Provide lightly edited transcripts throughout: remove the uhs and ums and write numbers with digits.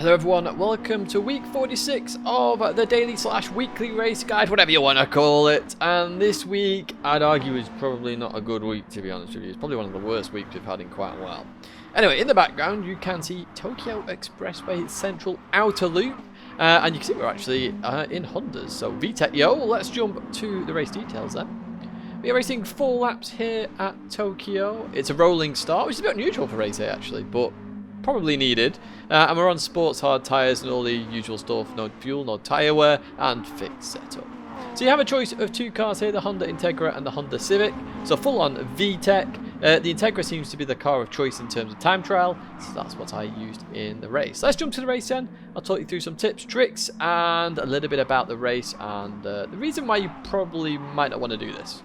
Hello everyone, welcome to week 46 of the daily / weekly race guide, whatever you want to call it. And this week, I'd argue, is probably not a good week, to be honest with you. It's probably one of the worst weeks we've had in quite a while. Anyway, in the background, you can see Tokyo Expressway Central Outer Loop. And you can see we're actually in Hondas. So Tidgney, let's jump to the race details then. We are racing 4 laps here at Tokyo. It's a rolling start, which is a bit unusual for race day actually, but probably needed. And we're on sports hard tyres and all the usual stuff. No fuel, no tyre wear, and fixed setup. So you have a choice of 2 cars here, the Honda Integra and the Honda Civic. So full on VTEC. The Integra seems to be the car of choice in terms of time trial, so that's what I used in the race. Let's jump to the race then. I'll talk you through some tips, tricks, and a little bit about the race and the reason why you probably might not want to do this.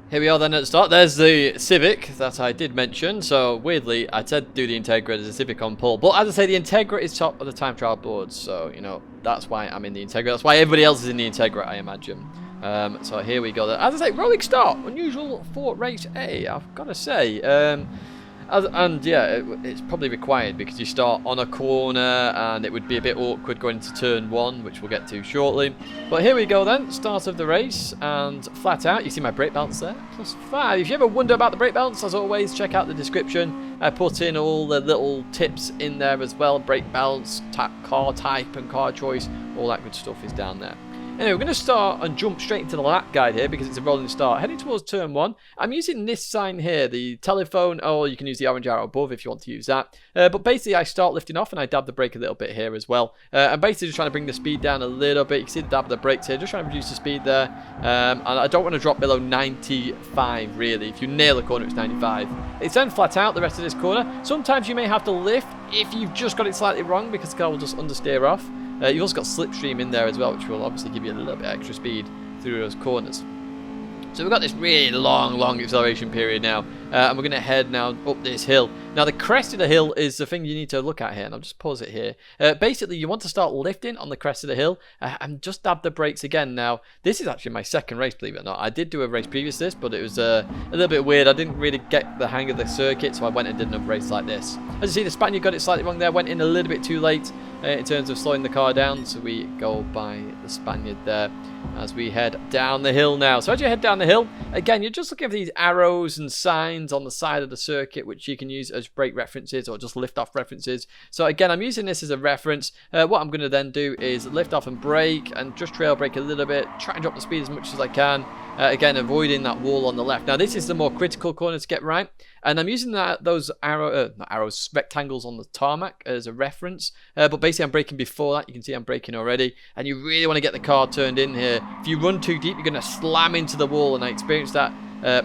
Here we are then at the start. There's the Civic that I did mention. So weirdly, I said do the Integra, there's a Civic on pole. But as I say, the Integra is top of the time trial boards. So, you know, that's why I'm in the Integra. That's why everybody else is in the Integra, I imagine. So here we go. As I say, rolling start. Unusual for race A, I've got to say. And yeah, it's probably required because you start on a corner and it would be a bit awkward going into turn 1, which we'll get to shortly. But here we go then, start of the race, and flat out, you see my brake balance there, +5. If you ever wonder about the brake balance, as always, check out the description. I put in all the little tips in there as well, brake balance, car type and car choice, all that good stuff is down there. Anyway, we're going to start and jump straight into the lap guide here because it's a rolling start. Heading towards turn 1. I'm using this sign here, the telephone, or you can use the orange arrow above if you want to use that. But basically, I start lifting off and I dab the brake a little bit here as well. I'm basically just trying to bring the speed down a little bit. You can see the dab of the brakes here, just trying to reduce the speed there. And I don't want to drop below 95, really. If you nail a corner, it's 95. It's then flat out the rest of this corner. Sometimes you may have to lift if you've just got it slightly wrong because the car will just understeer off. You've also got slipstream in there as well, which will obviously give you a little bit extra speed through those corners. So we've got this really long acceleration period now, and we're going to head now up this hill. Now the crest of the hill is the thing you need to look at here, and I'll just pause it here. Basically, you want to start lifting on the crest of the hill, and just dab the brakes again. Now, this is actually my second race, believe it or not. I did do a race previous to this, but it was a little bit weird. I didn't really get the hang of the circuit, so I went and did another race like this. As you see, the Spaniard got it slightly wrong there, went in a little bit too late in terms of slowing the car down, so we go by the Spaniard there as we head down the hill now. So as you head down the hill, again, you're just looking for these arrows and signs on the side of the circuit, which you can use as brake references or just lift off references. So again, I'm using this as a reference. What I'm going to then do is lift off and brake and just trail brake a little bit, try and drop the speed as much as I can. Again, avoiding that wall on the left. Now, this is the more critical corner to get right, and I'm using those rectangles on the tarmac as a reference. But basically, I'm braking before that. You can see I'm braking already, and you really want to get the car turned in here. If you run too deep, you're going to slam into the wall, and I experienced that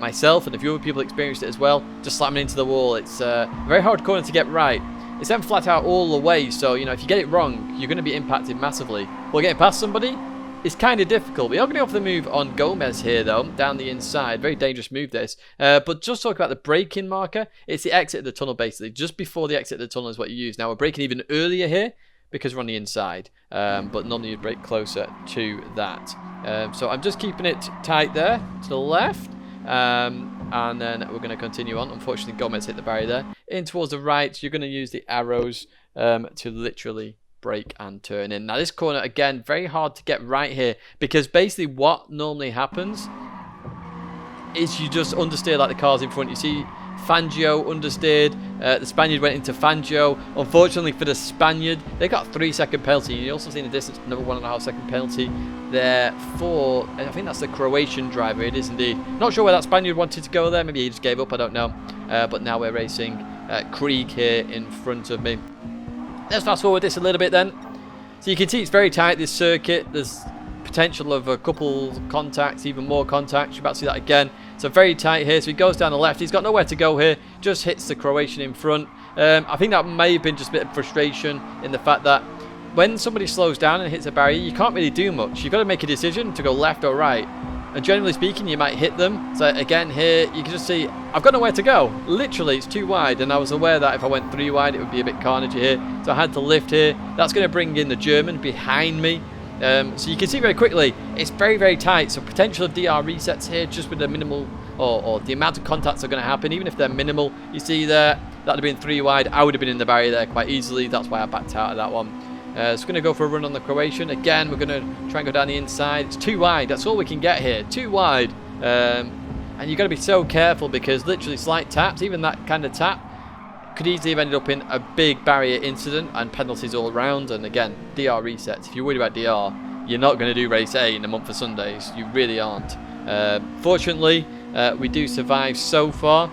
myself, and a few other people experienced it as well. Just slamming into the wall. It's a very hard corner to get right. It's then flat out all the way, so you know if you get it wrong, you're going to be impacted massively. Well, getting past somebody, it's kind of difficult. We are going to go for the move on Gomez here, though, down the inside. Very dangerous move, this. But just talk about the braking marker. It's the exit of the tunnel, basically. Just before the exit of the tunnel is what you use. Now, we're braking even earlier here because we're on the inside. But normally you'd brake closer to that. So I'm just keeping it tight there to the left. And then we're going to continue on. Unfortunately, Gomez hit the barrier there. In towards the right, you're going to use the arrows to literally brake and turn in. Now this corner, again, very hard to get right here because basically what normally happens is you just understeer like the cars in front. You see Fangio understeered, the Spaniard went into Fangio. Unfortunately for the Spaniard, they got a 3-second penalty. You also see in the distance another 1.5-second penalty there for, I think that's the Croatian driver. It is indeed. Not sure where that Spaniard wanted to go there. Maybe he just gave up, I don't know. But now we're racing Krieg here in front of me. Let's fast forward this a little bit then. So you can see it's very tight, this circuit. There's potential of a couple contacts, even more contacts. You're about to see that again. So very tight here. So he goes down the left. He's got nowhere to go here. Just hits the Croatian in front. I think that may have been just a bit of frustration in the fact that when somebody slows down and hits a barrier, you can't really do much. You've got to make a decision to go left or right. And generally speaking, you might hit them. So again, here, you can just see, I've got nowhere to go. Literally, it's too wide. And I was aware that if I went 3 wide, it would be a bit carnagey here. So I had to lift here. That's going to bring in the German behind me. So you can see very quickly, it's very tight. So potential of DR resets here, just with the minimal, or the amount of contacts that are going to happen, even if they're minimal. You see there, That'd have been 3 wide. I would have been in the barrier there quite easily. That's why I backed out of that one. So we're going to go for a run on the Croatian. Again, we're going to try and go down the inside. It's 2 wide. That's all we can get here. 2 wide. And you've got to be so careful because literally slight taps, even that kind of tap, could easily have ended up in a big barrier incident and penalties all around. And again, DR resets. If you're worried about DR, you're not going to do race A in a month of Sundays. You really aren't. Fortunately, we do survive so far.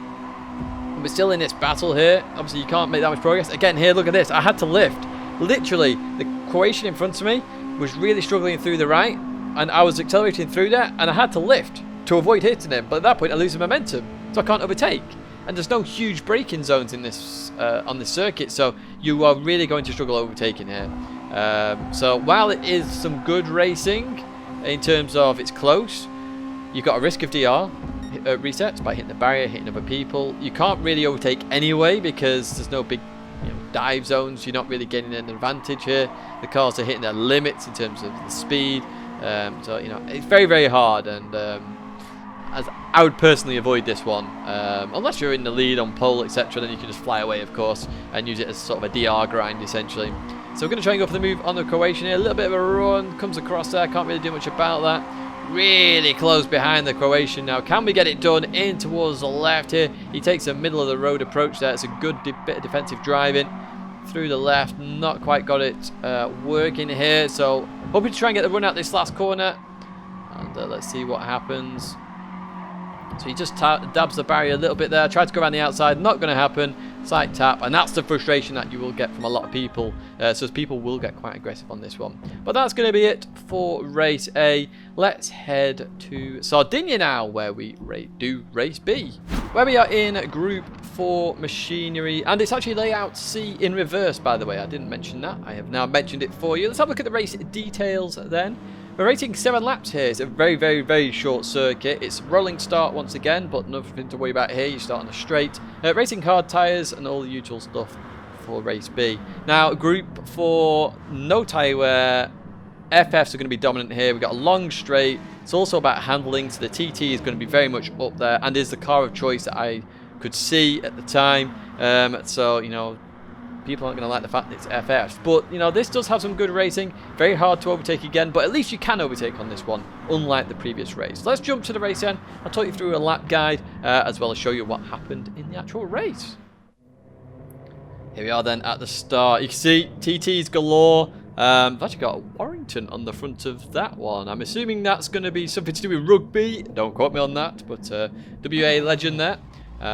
We're still in this battle here. Obviously, you can't make that much progress. Again, here, look at this. I had to lift. Literally, the Croatian in front of me was really struggling through the right, and I was accelerating through there, and I had to lift to avoid hitting him. But at that point, I lose the momentum, so I can't overtake. And there's no huge braking zones in this on this circuit, so you are really going to struggle overtaking here. So while it is some good racing in terms of it's close, you've got a risk of DR resets by hitting the barrier, hitting other people. You can't really overtake anyway because there's no big dive zones. You're not really getting an advantage here. The cars are hitting their limits in terms of the speed. So it's very, very hard, and as I would personally avoid this one unless you're in the lead on pole, etc. Then you can just fly away, of course, and use it as sort of a DR grind essentially. So we're going to try and go for the move on the Croatian here. A little bit of a run comes across there. Can't really do much about that. Really close behind the Croatian now. Can we get it done in towards the left here? He takes a middle of the road approach there. It's a good bit of defensive driving through the left. Not quite got it working here. So hoping to try and get the run out this last corner. And let's see what happens. So he just dabs the barrier a little bit there. Tried to go around the outside. Not going to happen. Slight tap. And that's the frustration that you will get from a lot of people. So people will get quite aggressive on this one. But that's going to be it for race A. Let's head to Sardegna now, where we do race B. Where we are in Group 4 Machinery. And it's actually layout C in reverse, by the way. I didn't mention that. I have now mentioned it for you. Let's have a look at the race details then. We're racing 7 laps here. It's a very, very, very short circuit. It's rolling start once again, but nothing to worry about here. You start on the straight. Racing hard tyres and all the usual stuff for race B. Now, Group 4, no tyre wear. FFs are going to be dominant here. We've got a long straight. It's also about handling, so the TT is going to be very much up there and is the car of choice that I could see at the time. So, people aren't going to like the fact that it's FFs. But, this does have some good racing. Very hard to overtake again, but at least you can overtake on this one, unlike the previous race. Let's jump to the race then. I'll talk you through a lap guide, as well as show you what happened in the actual race. Here we are then at the start. You can see TTs galore. I've actually got a Warrington on the front of that one. I'm assuming that's going to be something to do with rugby. Don't quote me on that, but WA legend there.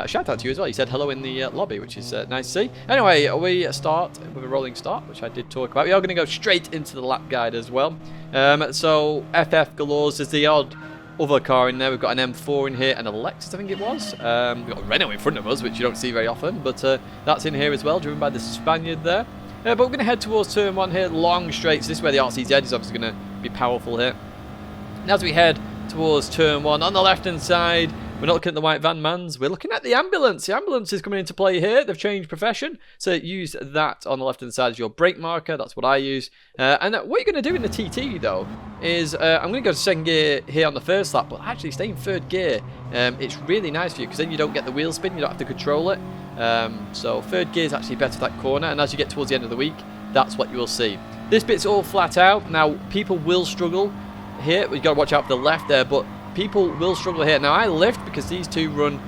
Shout out to you as well. You said hello in the lobby, which is nice to see. Anyway, we start with a rolling start, which I did talk about. We are going to go straight into the lap guide as well. So FF galores. There's the odd other car in there. We've got an M4 in here and a Lexus, I think it was. We've got a Renault in front of us, which you don't see very often, but that's in here as well, driven by the Spaniard there. But we're going to head towards turn 1 here, long straight. So this is where the RCZ is obviously going to be powerful here. And as we head towards turn 1, on the left-hand side, we're not looking at the white van mans, we're looking at the ambulance. The ambulance is coming into play here. They've changed profession, so use that on the left-hand side as your brake marker. That's what I use. And what you're going to do in the TT, though, is I'm going to go to second gear here on the first lap, but actually stay in third gear. It's really nice for you, because then you don't get the wheel spin, you don't have to control it. So third gear is actually better that corner, and as you get towards the end of the week, that's what you will see. This bit's all flat out. Now, people will struggle here. You've got to watch out for the left there, but people will struggle here. Now, I lift because these two run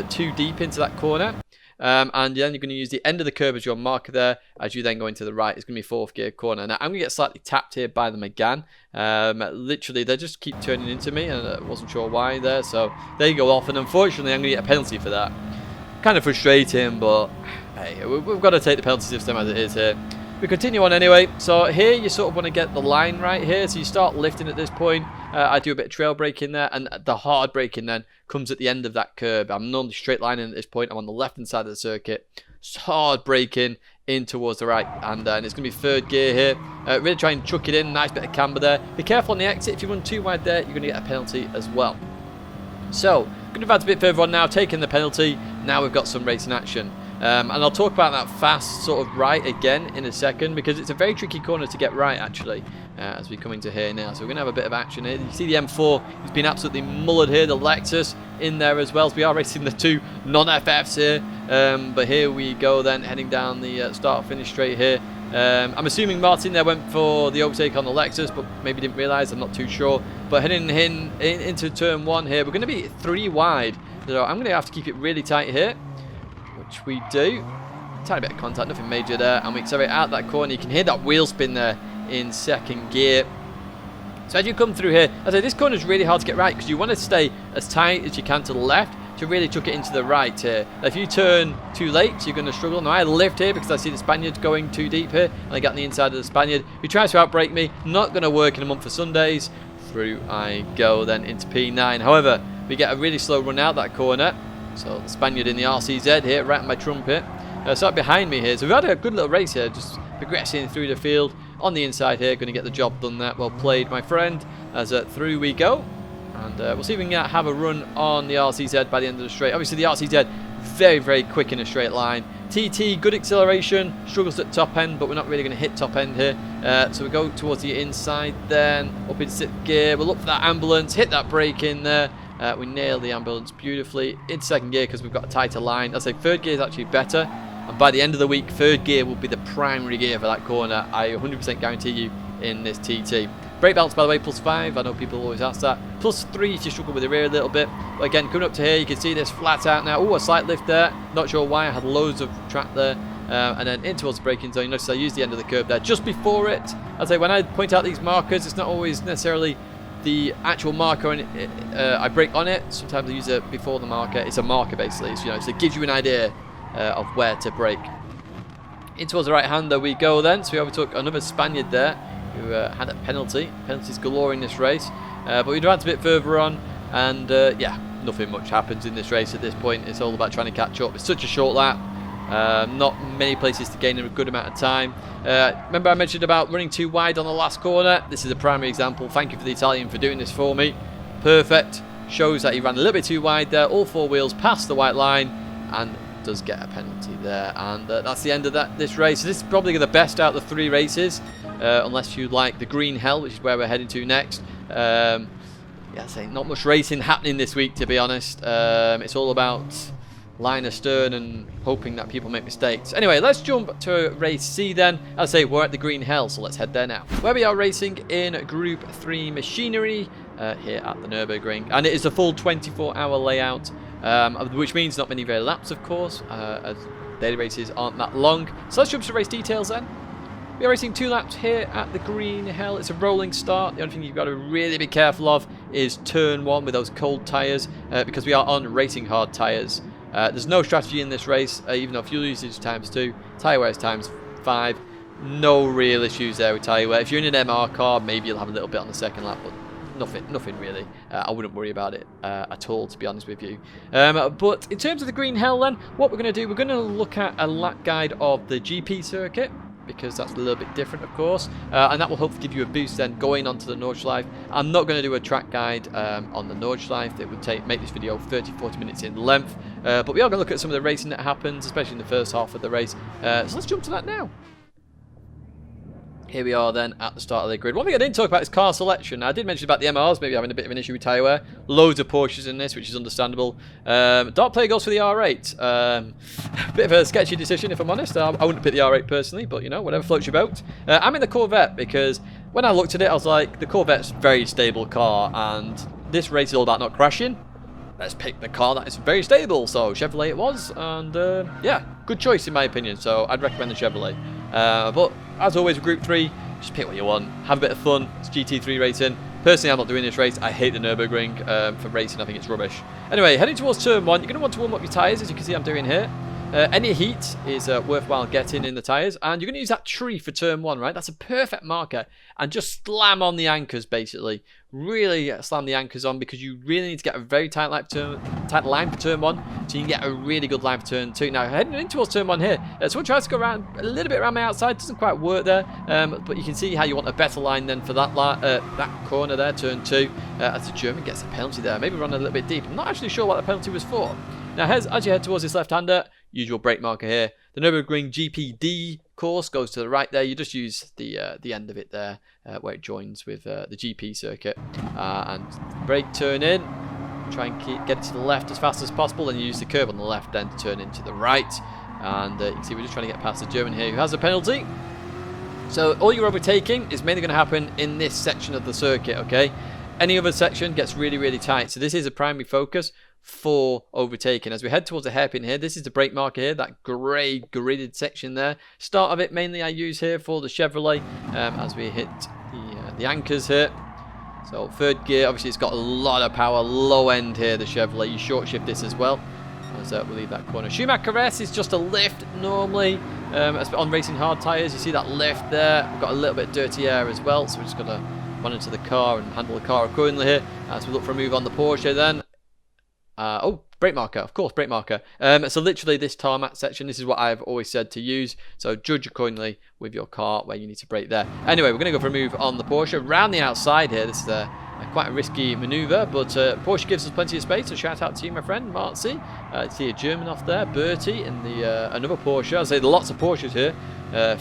too deep into that corner. And then you're going to use the end of the curb as your marker there. As you then go into the right, it's going to be fourth gear corner. Now, I'm going to get slightly tapped here by them again. Literally, they just keep turning into me, and I wasn't sure why there. So, they go off, and unfortunately, I'm going to get a penalty for that. Kind of frustrating, but hey, we've got to take the penalty system as it is here. We continue on anyway. So here you sort of want to get the line right here. So you start lifting at this point. I do a bit of trail braking there, and the hard braking then comes at the end of that curb. I'm normally straight lining at this point. I'm on the left hand side of the circuit. Just hard braking in towards the right, and it's going to be third gear here. Really try and chuck it in. Nice bit of camber there. Be careful on the exit. If you run too wide there, you're going to get a penalty as well. So, going to advance a bit further on now, taking the penalty. Now we've got some racing action. And I'll talk about that fast sort of right again in a second, because it's a very tricky corner to get right, actually, as we come into here now. So we're going to have a bit of action here. You see the M4, he's been absolutely mullered here. The Lexus in there as well. So we are racing the two non-FFs here. But here we go then, heading down the start-finish straight here. I'm assuming Martin there went for the overtake on the Lexus, but maybe didn't realise, I'm not too sure. But heading into turn 1 here, we're going to be 3 wide. So I'm going to have to keep it really tight here, which we do. Tiny bit of contact, nothing major there. And we accelerate out that corner. You can hear that wheel spin there in 2nd gear. So as you come through here, I say this corner is really hard to get right because you want to stay as tight as you can to the left to really chuck it into the right here. If you turn too late, you're going to struggle. Now I lift here because I see the Spaniard going too deep here, and I get on the inside of the Spaniard, who tries to outbrake me. Not going to work in a month for Sundays. Through I go then into P9. However, we get a really slow run out that corner. So the Spaniard in the RCZ here, right on my trumpet. So behind me here. So we've had a good little race here, just progressing through the field on the inside here. Going to get the job done there. Well played, my friend. As through we go. And we'll see if we can have a run on the RCZ by the end of the straight. Obviously the RCZ very, very quick in a straight line. TT, good acceleration, struggles at top end, but we're not really going to hit top end here. So we go towards the inside then, up in 6th gear. We'll look for that ambulance, hit that brake in there. We nail the ambulance beautifully in 2nd gear because we've got a tighter line. I'd say 3rd gear is actually better. And by the end of the week, 3rd gear will be the primary gear for that corner. I 100% guarantee you in this TT. Brake balance, by the way, +5. I know people always ask that. +3 if you struggle with the rear a little bit. But again, coming up to here, you can see this flat out now. Oh, a slight lift there. Not sure why. I had loads of track there. And then in towards the braking zone. You notice I used the end of the curb there just before it. I'd say when I point out these markers, it's not always necessarily the actual marker and I brake on it. Sometimes I use it before the marker. It's a marker basically. So, so it gives you an idea of where to brake. In towards the right hand there we go then. So we overtook another Spaniard there who had a penalty. Penalties galore in this race. But we advanced a bit further on, and yeah, nothing much happens in this race at this point. It's all about trying to catch up. It's such a short lap. Not many places to gain in a good amount of time. Remember I mentioned about running too wide on the last corner? This is a primary example. Thank you for the Italian for doing this for me. Perfect. Shows that he ran a little bit too wide there. All 4 wheels past the white line, and does get a penalty there. And that's the end of this race. So this is probably the best out of the 3 races. Unless you like the Green Hell, which is where we're heading to next. Yeah, I say not much racing happening this week, to be honest. It's all about line astern and hoping that people make mistakes. Anyway, let's jump to race C then. As I say, we're at the Green Hell, so let's head there now. Where we are racing in Group 3 machinery here at the Nürburgring, and it is a full 24-hour layout, which means not many very laps, of course, as daily races aren't that long. So let's jump to race details then. We are racing 2 laps here at the Green Hell. It's a rolling start. The only thing you've got to really be careful of is turn 1 with those cold tyres, because we are on racing hard tyres. There's no strategy in this race, even though fuel usage is ×2, tyre wear is ×5. No real issues there with tyre wear. If you're in an MR car, maybe you'll have a little bit on the 2nd lap, but nothing really. I wouldn't worry about it at all, to be honest with you. But in terms of the Green Hell then, what we're going to do, we're going to look at a lap guide of the GP circuit, because that's a little bit different, of course, and that will hopefully give you a boost then going onto the Nordschleife. I'm not going to do a track guide on the Nordschleife. It would make this video 30-40 minutes in length, but we are going to look at some of the racing that happens, especially in the first half of the race. So let's jump to that now. Here we are then at the start of the grid. One thing I didn't talk about is car selection. I did mention about the MRs maybe having a bit of an issue with tyre wear. Loads of Porsches in this, which is understandable. Dark Player goes for the R8. Bit of a sketchy decision, if I'm honest. I wouldn't pick the R8 personally, but you know, whatever floats your boat. I'm in the Corvette because when I looked at it, I was like, the Corvette's a very stable car, and this race is all about not crashing. Let's pick the car that is very stable. So Chevrolet it was, and yeah, good choice in my opinion. So I'd recommend the Chevrolet. But as always with Group 3, just pick what you want, have a bit of fun. It's GT3 racing. Personally, I'm not doing this race. I hate the Nürburgring for racing. I think it's rubbish. Anyway, heading towards turn 1, you're going to want to warm up your tyres, as you can see I'm doing here. Any heat is worthwhile getting in the tyres, and you're going to use that tree for turn 1, right? That's a perfect marker, and just slam on the anchors, basically. Really slam the anchors on, because you really need to get a very tight line for turn 1, so you can get a really good line for turn 2. Now, heading in towards turn 1 here, someone tries to go around a little bit around my outside, doesn't quite work there, but you can see how you want a better line then for that corner there, turn 2, as the German gets a penalty there. Maybe run a little bit deep. I'm not actually sure what the penalty was for. Now, as you head towards this left-hander, usual brake marker here. The Nürburgring GPD course goes to the right there. You just use the end of it there, where it joins with the GP circuit. And brake turn in. Try and get it to the left as fast as possible, and use the curve on the left then to turn into the right. And you can see we're just trying to get past the German here who has a penalty. So all your overtaking is mainly going to happen in this section of the circuit, okay? Any other section gets really, really tight. So this is a primary focus for overtaking. As we head towards the hairpin here, this is the brake marker here, that grey gridded section there. Start of it mainly I use here for the Chevrolet as we hit the anchors here. So third gear, obviously it's got a lot of power, low end here, the Chevrolet. You short shift this as well. So we'll leave that corner. Schumacher S is just a lift normally on racing hard tyres. You see that lift there. We've got a little bit of dirty air as well, so we're just going to run into the car and handle the car accordingly here. As we look for a move on the Porsche then. Oh, brake marker, of course, brake marker. So literally this tarmac section, this is what I've always said to use. So judge accordingly with your car where you need to brake there. Anyway, we're going to go for a move on the Porsche. Round the outside here, this is quite a risky manoeuvre, but Porsche gives us plenty of space, so shout out to you, my friend, Marzi. See a German off there, Bertie, in the another Porsche. I'd say there are lots of Porsches here,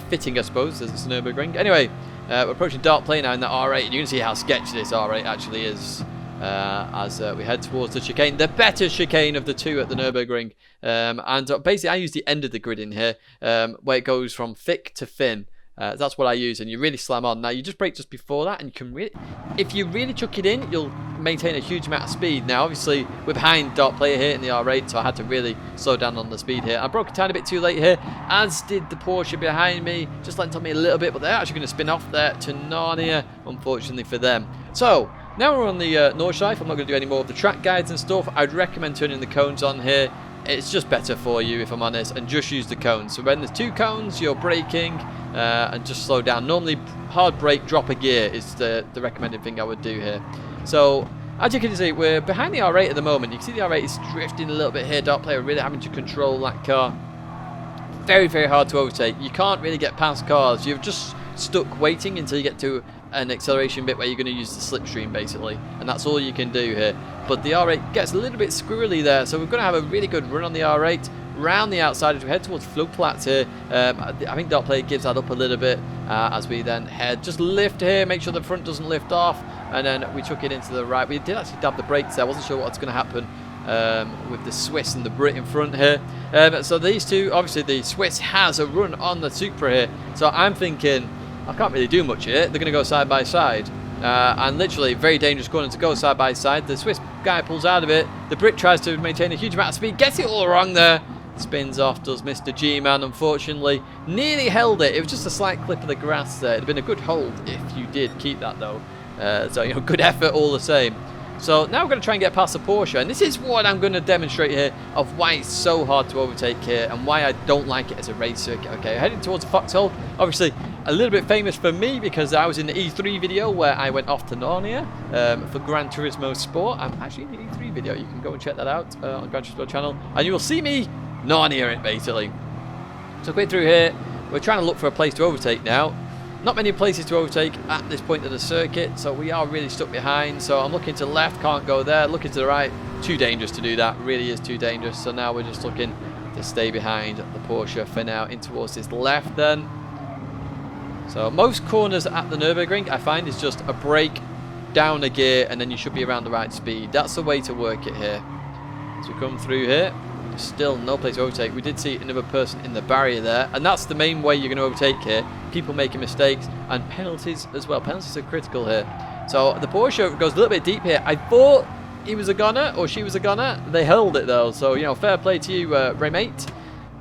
fitting, I suppose, as it's Nürburgring. Anyway, we're approaching dark play now in that R8, and you can see how sketchy this R8 actually is. As we head towards the chicane, the better chicane of the two at the Nürburgring. And basically I use the end of the grid in here, where it goes from thick to thin. That's what I use, and you really slam on. Now you just brake just before that, and you can really, if you really chuck it in, you'll maintain a huge amount of speed. Now obviously we're behind dark player here in the R8, so I had to really slow down on the speed here. I broke a tiny bit too late here, as did the Porsche behind me. Just lent on me a little bit, but they're actually going to spin off there to Narnia, unfortunately for them. So now we're on the Nordschleife. I'm not going to do any more of the track guides and stuff. I'd recommend turning the cones on here. It's just better for you, if I'm honest, and just use the cones. So when there's two cones, you're braking and just slow down. Normally, hard brake, drop a gear is the recommended thing I would do here. So as you can see, we're behind the R8 at the moment. You can see the R8 is drifting a little bit here. Dark player really having to control that car. Very, very hard to overtake. You can't really get past cars. You're just stuck waiting until you get to an acceleration bit where you're going to use the slipstream basically, and that's all you can do here. But the R8 gets a little bit squirrely there, so we're going to have a really good run on the R8 round the outside as we head towards Flugplatz here. I think Dark Player gives that up a little bit as we then head, just lift here, make sure the front doesn't lift off, and then we took it into the right. We did actually dab the brakes there. I wasn't sure what's going to happen with the Swiss and the Brit in front here. So these two, obviously the Swiss has a run on the Supra here, so I'm thinking I can't really do much here. They're going to go side by side. And literally, very dangerous corner to go side by side. The Swiss guy pulls out of it. The Brit tries to maintain a huge amount of speed. Gets it all wrong there. Spins off, does Mr. G-Man, unfortunately. Nearly held it. It was just a slight clip of the grass there. It'd have been a good hold if you did keep that, though. So, you know, good effort all the same. So now we're going to try and get past the Porsche, and this is what I'm going to demonstrate here of why it's so hard to overtake here and why I don't like it as a race circuit. Okay, heading towards the Foxhole, obviously a little bit famous for me because I was in the E3 video where I went off to Narnia for Gran Turismo Sport. I'm actually in the E3 video, you can go and check that out on Gran Turismo channel, and you will see me Narnia it basically. So going through here, we're trying to look for a place to overtake now. Not many places to overtake at this point of the circuit, so we are really stuck behind. So I'm looking to the left, can't go there. Looking to the right, too dangerous to do that. Really is too dangerous. So now we're just looking to stay behind the Porsche for now, in towards this left then. So most corners at the Nürburgring, I find, is just a brake, down a gear, and then you should be around the right speed. That's the way to work it here. As we come through here, still no place to overtake. We did see another person in the barrier there, and that's the main way you're going to overtake here. People making mistakes and penalties as well. Penalties are critical here. So the Porsche goes a little bit deep here. I thought he was a gunner or she was a gunner. They held it though, so you know, fair play to you, Raymate.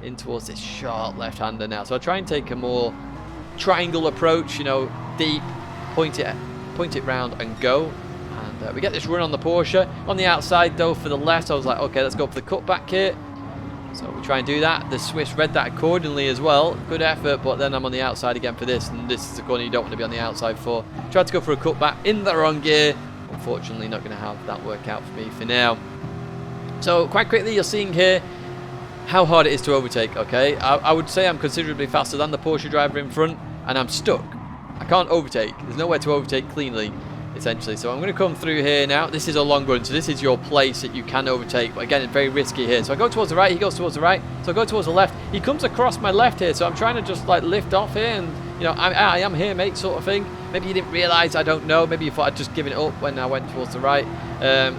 In towards this sharp left-hander now. So I try and take a more triangle approach, you know, deep, point it round and go. We get this run on the Porsche. On the outside though for the left, I was like, okay, let's go for the cutback here. So we try and do that. The Swiss read that accordingly as well. Good effort, but then I'm on the outside again for this, and this is the corner you don't want to be on the outside for. Tried to go for a cutback in the wrong gear. Unfortunately, not going to have that work out for me for now. So quite quickly, you're seeing here how hard it is to overtake, okay? I would say I'm considerably faster than the Porsche driver in front, and I'm stuck. I can't overtake. There's nowhere to overtake cleanly, essentially. So I'm going to come through here now. This is a long run, so this is your place that you can overtake, but again, it's very risky here. So I go towards the right, he goes towards the right, so I go towards the left. He comes across my left here, so I'm trying to just like lift off here, and you know, I am here, mate, sort of thing. Maybe you didn't realise, I don't know. Maybe you thought I'd just given it up when I went towards the right.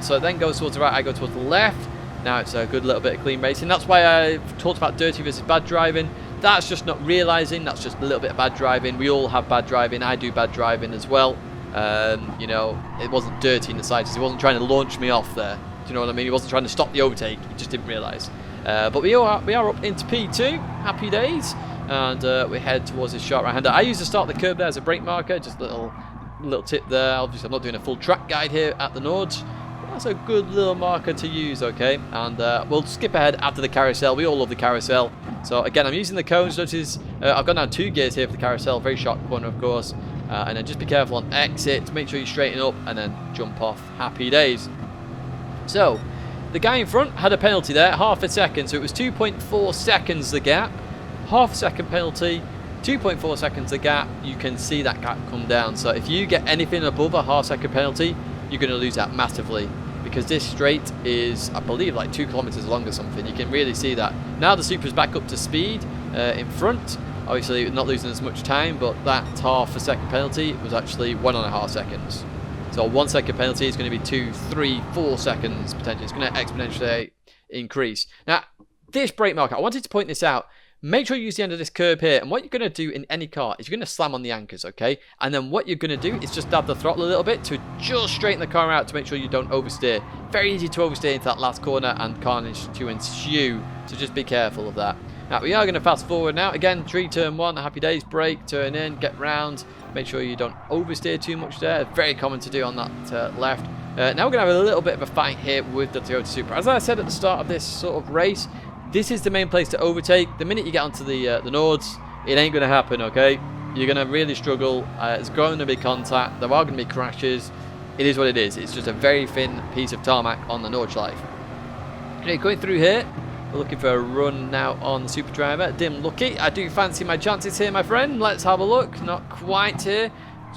So it then goes towards the right, I go towards the left. Now it's a good little bit of clean racing. That's why I talked about dirty versus bad driving. That's just not realising, that's just a little bit of bad driving. We all have bad driving. I do bad driving as well. You know, it wasn't dirty in the slightest. He wasn't trying to launch me off there. Do you know what I mean? He wasn't trying to stop the overtake. He just didn't realise. But we are up into P2. Happy days. And we head towards this sharp right-hander. I used to start the curb there as a brake marker. Just a little tip there. Obviously, I'm not doing a full track guide here at the Nords. That's a good little marker to use, okay? And we'll skip ahead after the carousel. We all love the carousel. So again, I'm using the cones. Notice I've gone down 2 gears here for the carousel. Very sharp corner, of course. And then just be careful on exit. Make sure you straighten up and then jump off. Happy days. So the guy in front had a penalty there, half a second. So it was 2.4 seconds the gap. Half a second penalty. 2.4 seconds the gap. You can see that gap come down. So if you get anything above a half-second penalty, you're going to lose that massively, because this straight is, I believe, like 2 kilometers long or something. You can really see that. Now the Supra's back up to speed in front. Obviously not losing as much time, but that half a second penalty was actually 1.5 seconds. So 1 second penalty is going to be 2, 3, 4 seconds potentially. It's going to exponentially increase. Now, this brake marker, I wanted to point this out. Make sure you use the end of this curb here, and what you're going to do in any car is you're going to slam on the anchors, okay? And then what you're going to do is just dab the throttle a little bit to just straighten the car out to make sure you don't oversteer. Very easy to oversteer into that last corner and carnage to ensue, so just be careful of that. Now, we are going to fast forward now. Again, 3, turn 1, happy days, brake, turn in, get round. Make sure you don't oversteer too much there. Very common to do on that left. Now we're going to have a little bit of a fight here with the Toyota Supra. As I said at the start of this sort of race, this is the main place to overtake. The minute you get onto the Nords, it ain't going to happen, okay? You're going to really struggle. It's going to be contact. There are going to be crashes. It is what it is. It's just a very thin piece of tarmac on the Nordschleife. Okay, going through here. We're looking for a run now on the Super Driver. Dim lucky. I do fancy my chances here, my friend. Let's have a look. Not quite here.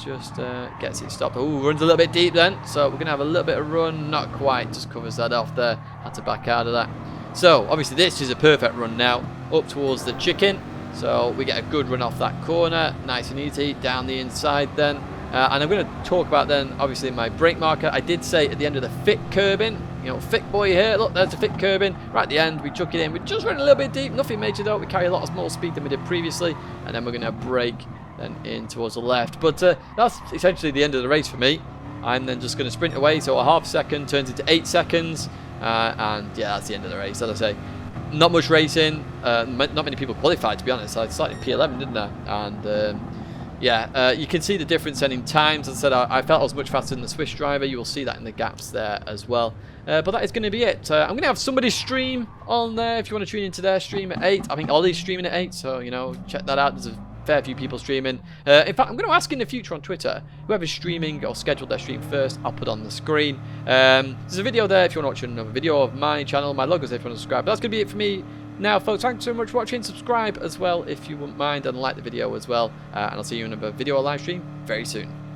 Just gets it stopped. Oh, runs a little bit deep then. So we're going to have a little bit of run. Not quite. Just covers that off there. Had to back out of that. So, obviously, this is a perfect run now, up towards the chicken. So, we get a good run off that corner, nice and easy, down the inside then. And I'm going to talk about then, obviously, my brake marker. I did say at the end of the thick curbing, you know, thick boy here, look, there's the thick curbing. Right at the end, we chuck it in. We just run a little bit deep, nothing major though. We carry a lot of more speed than we did previously. And then we're going to brake then in towards the left. But that's essentially the end of the race for me. I'm then just going to sprint away, so a half second turns into 8 seconds. And yeah, that's the end of the race. As I say, not much racing, not many people qualified, to be honest. I started in P11, didn't I? And yeah, you can see the difference then in times. As I said, I felt I was much faster than the Swiss driver. You will see that in the gaps there as well. But that is going to be it. I'm going to have somebody stream on there if you want to tune into their stream at 8. I think Ollie's streaming at 8, so, you know, check that out. There's a fair few people streaming. In fact, I'm going to ask in the future on Twitter, whoever's streaming or scheduled their stream first, I'll put on the screen. There's a video there if you want to watch another video of my channel. My logo's there if you want to subscribe. But that's going to be it for me now, folks. Thanks so much for watching. Subscribe as well if you wouldn't mind, and like the video as well. And I'll see you in another video or live stream very soon.